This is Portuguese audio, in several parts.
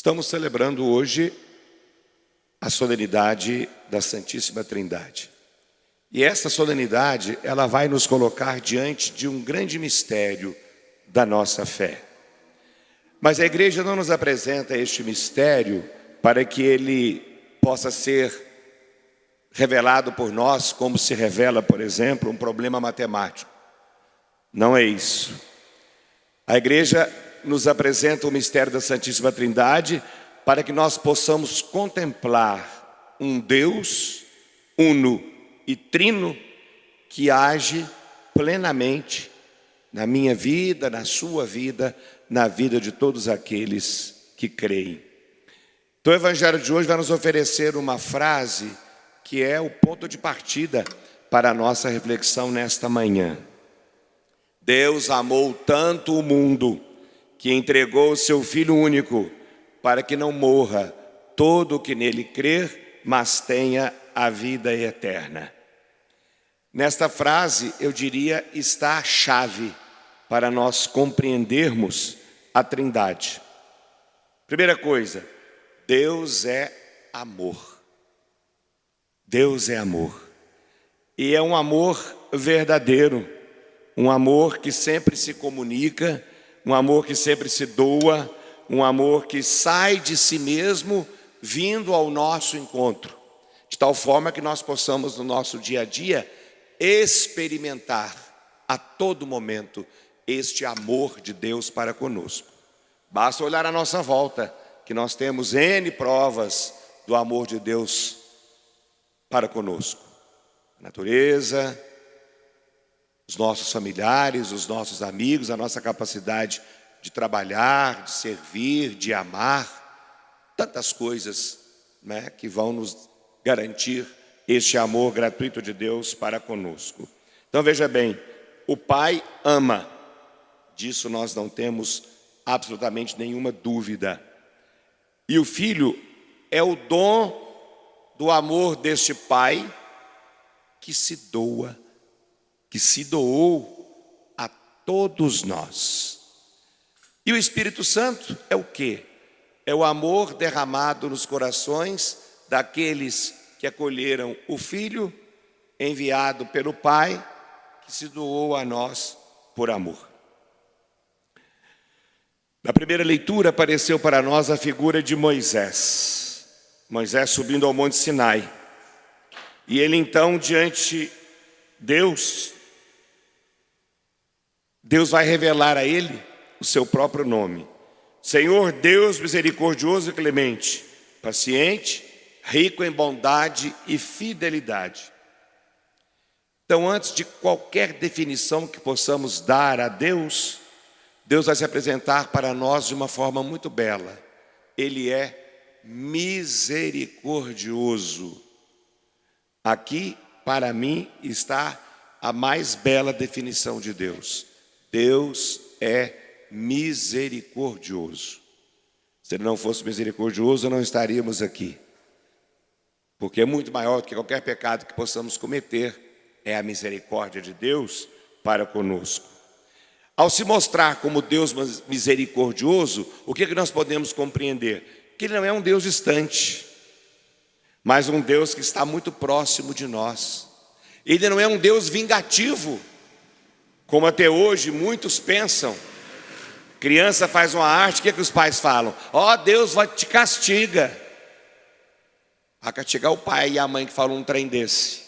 Estamos celebrando hoje a solenidade da Santíssima Trindade. E essa solenidade, ela vai nos colocar diante de um grande mistério da nossa fé. Mas a igreja não nos apresenta este mistério para que ele possa ser revelado por nós, como se revela, por exemplo, um problema matemático. Não é isso. A igreja nos apresenta o mistério da Santíssima Trindade para que nós possamos contemplar um Deus uno e trino que age plenamente na minha vida, na sua vida, na vida de todos aqueles que creem. Então o Evangelho de hoje vai nos oferecer uma frase que é o ponto de partida para a nossa reflexão nesta manhã. Deus amou tanto o mundo que entregou o seu Filho único para que não morra todo o que nele crer, mas tenha a vida eterna. Nesta frase, eu diria, está a chave para nós compreendermos a Trindade. Primeira coisa, Deus é amor. Deus é amor. E é um amor verdadeiro, um amor que sempre se comunica, um amor que sempre se doa, um amor que sai de si mesmo vindo ao nosso encontro, de tal forma que nós possamos no nosso dia a dia experimentar a todo momento este amor de Deus para conosco. Basta olhar à nossa volta que nós temos N provas do amor de Deus para conosco. A natureza, os nossos familiares, os nossos amigos, a nossa capacidade de trabalhar, de servir, de amar, tantas coisas, né, que vão nos garantir este amor gratuito de Deus para conosco. Então veja bem, o Pai ama, disso nós não temos absolutamente nenhuma dúvida. E o Filho é o dom do amor deste Pai que se doa, que se doou a todos nós. E o Espírito Santo é o quê? É o amor derramado nos corações daqueles que acolheram o Filho enviado pelo Pai, que se doou a nós por amor. Na primeira leitura apareceu para nós a figura de Moisés. Moisés subindo ao Monte Sinai. E ele então diante de Deus vai revelar a ele o seu próprio nome. Senhor Deus misericordioso e clemente, paciente, rico em bondade e fidelidade. Então, antes de qualquer definição que possamos dar a Deus, Deus vai se apresentar para nós de uma forma muito bela. Ele é misericordioso. Aqui, para mim, está a mais bela definição de Deus. Deus é misericordioso. Se ele não fosse misericordioso, não estaríamos aqui. Porque é muito maior do que qualquer pecado que possamos cometer, é a misericórdia de Deus para conosco. Ao se mostrar como Deus misericordioso, o que nós podemos compreender? Que ele não é um Deus distante, mas um Deus que está muito próximo de nós. Ele não é um Deus vingativo, como até hoje muitos pensam. Criança faz uma arte, o que os pais falam? Ó, Deus vai te castiga. Vai castigar o pai e a mãe que falam um trem desse.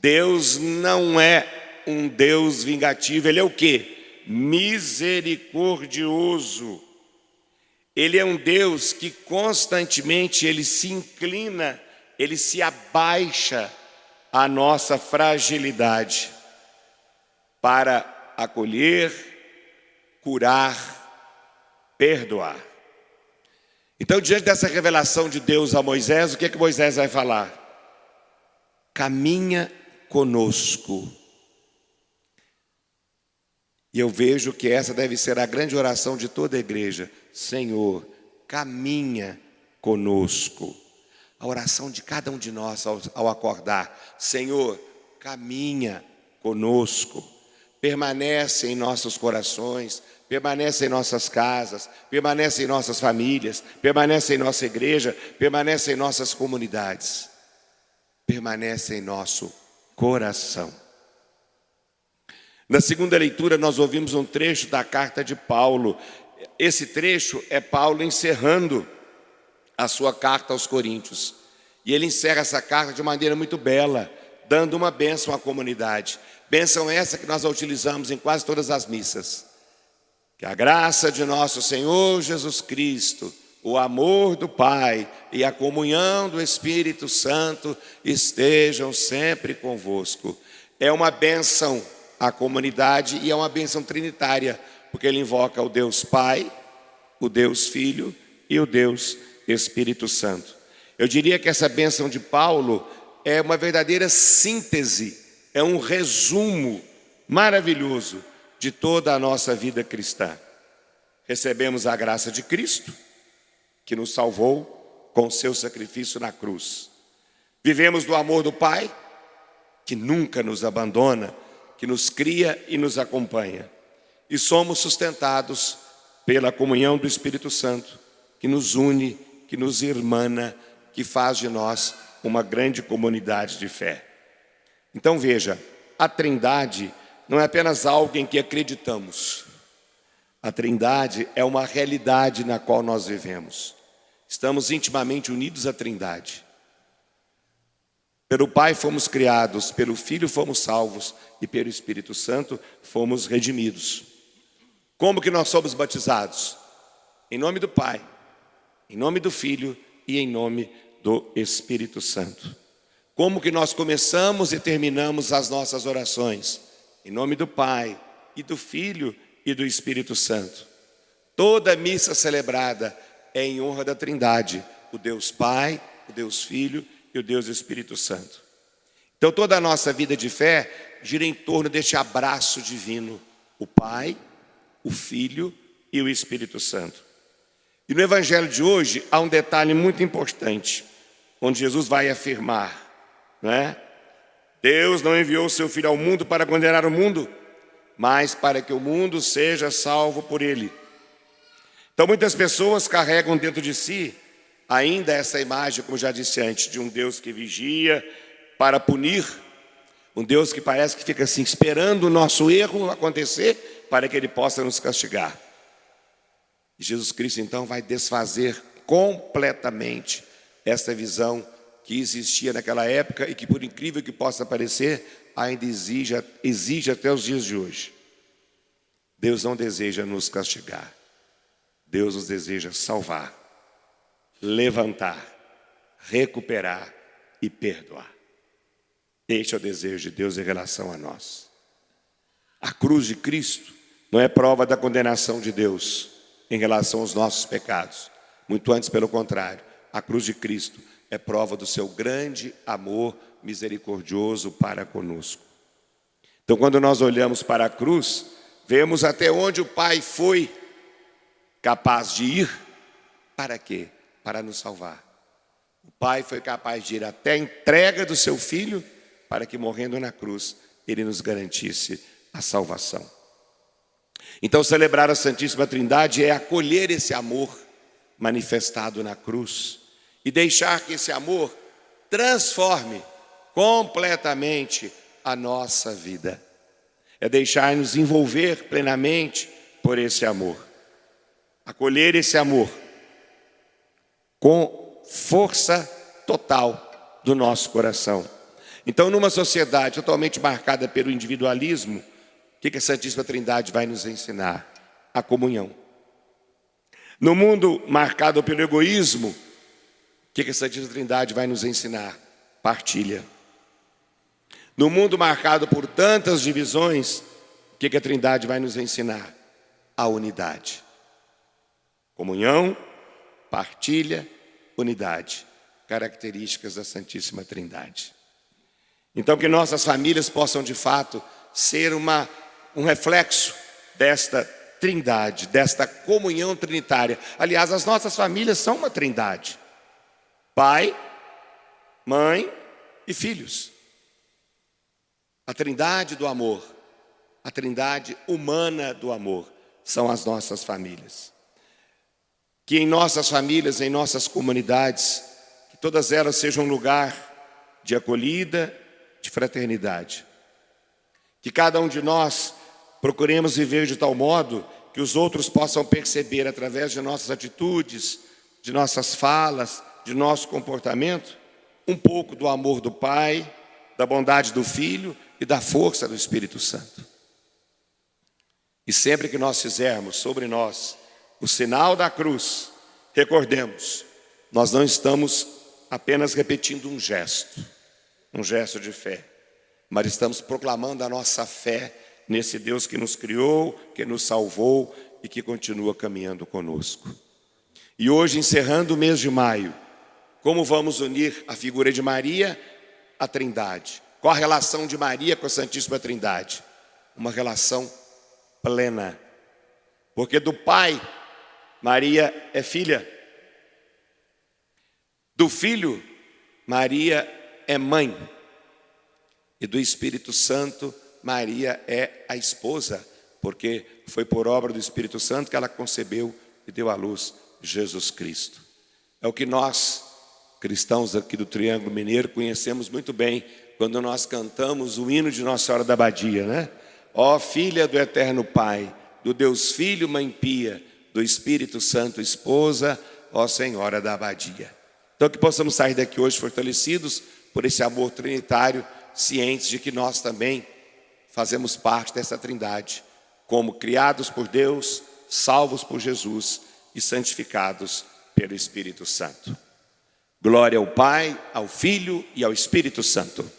Deus não é um Deus vingativo, ele é o quê? Misericordioso. Ele é um Deus que constantemente ele se inclina, ele se abaixa à nossa fragilidade para acolher, curar, perdoar. Então, diante dessa revelação de Deus a Moisés, o que Moisés vai falar? Caminha conosco. E eu vejo que essa deve ser a grande oração de toda a igreja. Senhor, caminha conosco. A oração de cada um de nós ao acordar. Senhor, caminha conosco. permanece em nossos corações, permanece em nossas casas, permanece em nossas famílias, permanece em nossa igreja, permanece em nossas comunidades, permanece em nosso coração. Na segunda leitura nós ouvimos um trecho da carta de Paulo. Esse trecho é Paulo encerrando a sua carta aos Coríntios. E ele encerra essa carta de maneira muito bela, dando uma bênção à comunidade. Bênção essa que nós a utilizamos em quase todas as missas. Que a graça de nosso Senhor Jesus Cristo, o amor do Pai e a comunhão do Espírito Santo estejam sempre convosco. É uma bênção à comunidade e é uma bênção trinitária, porque ele invoca o Deus Pai, o Deus Filho e o Deus Espírito Santo. Eu diria que essa bênção de Paulo é uma verdadeira síntese, é um resumo maravilhoso de toda a nossa vida cristã. Recebemos a graça de Cristo, que nos salvou com o seu sacrifício na cruz. Vivemos do amor do Pai, que nunca nos abandona, que nos cria e nos acompanha. E somos sustentados pela comunhão do Espírito Santo, que nos une, que nos irmana, que faz de nós uma grande comunidade de fé. Então veja, a Trindade não é apenas algo em que acreditamos. A Trindade é uma realidade na qual nós vivemos. Estamos intimamente unidos à Trindade. Pelo Pai fomos criados, pelo Filho fomos salvos e pelo Espírito Santo fomos redimidos. Como que nós somos batizados? Em nome do Pai, em nome do Filho e em nome do Espírito Santo. Como que nós começamos e terminamos as nossas orações? Em nome do Pai e do Filho e do Espírito Santo. Toda missa celebrada é em honra da Trindade, o Deus Pai, o Deus Filho e o Deus Espírito Santo. Então toda a nossa vida de fé gira em torno deste abraço divino, o Pai, o Filho e o Espírito Santo. E no Evangelho de hoje há um detalhe muito importante, onde Jesus vai afirmar, não é? Deus não enviou o seu Filho ao mundo para condenar o mundo, mas para que o mundo seja salvo por ele. Então muitas pessoas carregam dentro de si ainda essa imagem, como já disse antes, de um Deus que vigia para punir, um Deus que parece que fica assim, esperando o nosso erro acontecer para que ele possa nos castigar. E Jesus Cristo então vai desfazer completamente essa visão que existia naquela época e que, por incrível que possa parecer, ainda exige até os dias de hoje. Deus não deseja nos castigar. Deus nos deseja salvar, levantar, recuperar e perdoar. Este é o desejo de Deus em relação a nós. A cruz de Cristo não é prova da condenação de Deus em relação aos nossos pecados. Muito antes, pelo contrário, a cruz de Cristo é prova do seu grande amor misericordioso para conosco. Então, quando nós olhamos para a cruz, vemos até onde o Pai foi capaz de ir. Para quê? Para nos salvar. O Pai foi capaz de ir até a entrega do seu Filho, para que morrendo na cruz, ele nos garantisse a salvação. Então, celebrar a Santíssima Trindade é acolher esse amor manifestado na cruz e deixar que esse amor transforme completamente a nossa vida. É deixar-nos envolver plenamente por esse amor. Acolher esse amor com força total do nosso coração. Então, numa sociedade totalmente marcada pelo individualismo, o que a Santíssima Trindade vai nos ensinar? A comunhão. No mundo marcado pelo egoísmo, o que a Santíssima Trindade vai nos ensinar? Partilha. No mundo marcado por tantas divisões, o que a Trindade vai nos ensinar? A unidade. Comunhão, partilha, unidade. Características da Santíssima Trindade. Então, que nossas famílias possam, de fato, ser um reflexo desta Trindade, desta comunhão trinitária. Aliás, as nossas famílias são uma trindade. Pai, mãe e filhos. A trindade do amor, a trindade humana do amor, são as nossas famílias. Que em nossas famílias, em nossas comunidades, que todas elas sejam um lugar de acolhida, de fraternidade. Que cada um de nós procuremos viver de tal modo que os outros possam perceber, através de nossas atitudes, de nossas falas, de nosso comportamento, um pouco do amor do Pai, da bondade do Filho e da força do Espírito Santo. E sempre que nós fizermos sobre nós o sinal da cruz, recordemos, nós não estamos apenas repetindo um gesto de fé, mas estamos proclamando a nossa fé nesse Deus que nos criou, que nos salvou e que continua caminhando conosco. E hoje, encerrando o mês de maio, como vamos unir a figura de Maria à Trindade? Qual a relação de Maria com a Santíssima Trindade? Uma relação plena. Porque do Pai, Maria é filha. Do Filho, Maria é mãe. E do Espírito Santo, Maria é a esposa, porque foi por obra do Espírito Santo que ela concebeu e deu à luz Jesus Cristo. É o que nós, cristãos aqui do Triângulo Mineiro, conhecemos muito bem quando nós cantamos o hino de Nossa Senhora da Abadia, né? Ó filha do eterno Pai, do Deus Filho, Mãe Pia, do Espírito Santo, esposa, ó Senhora da Abadia. Então que possamos sair daqui hoje fortalecidos por esse amor trinitário, cientes de que nós também fazemos parte dessa trindade, como criados por Deus, salvos por Jesus e santificados pelo Espírito Santo. Glória ao Pai, ao Filho e ao Espírito Santo.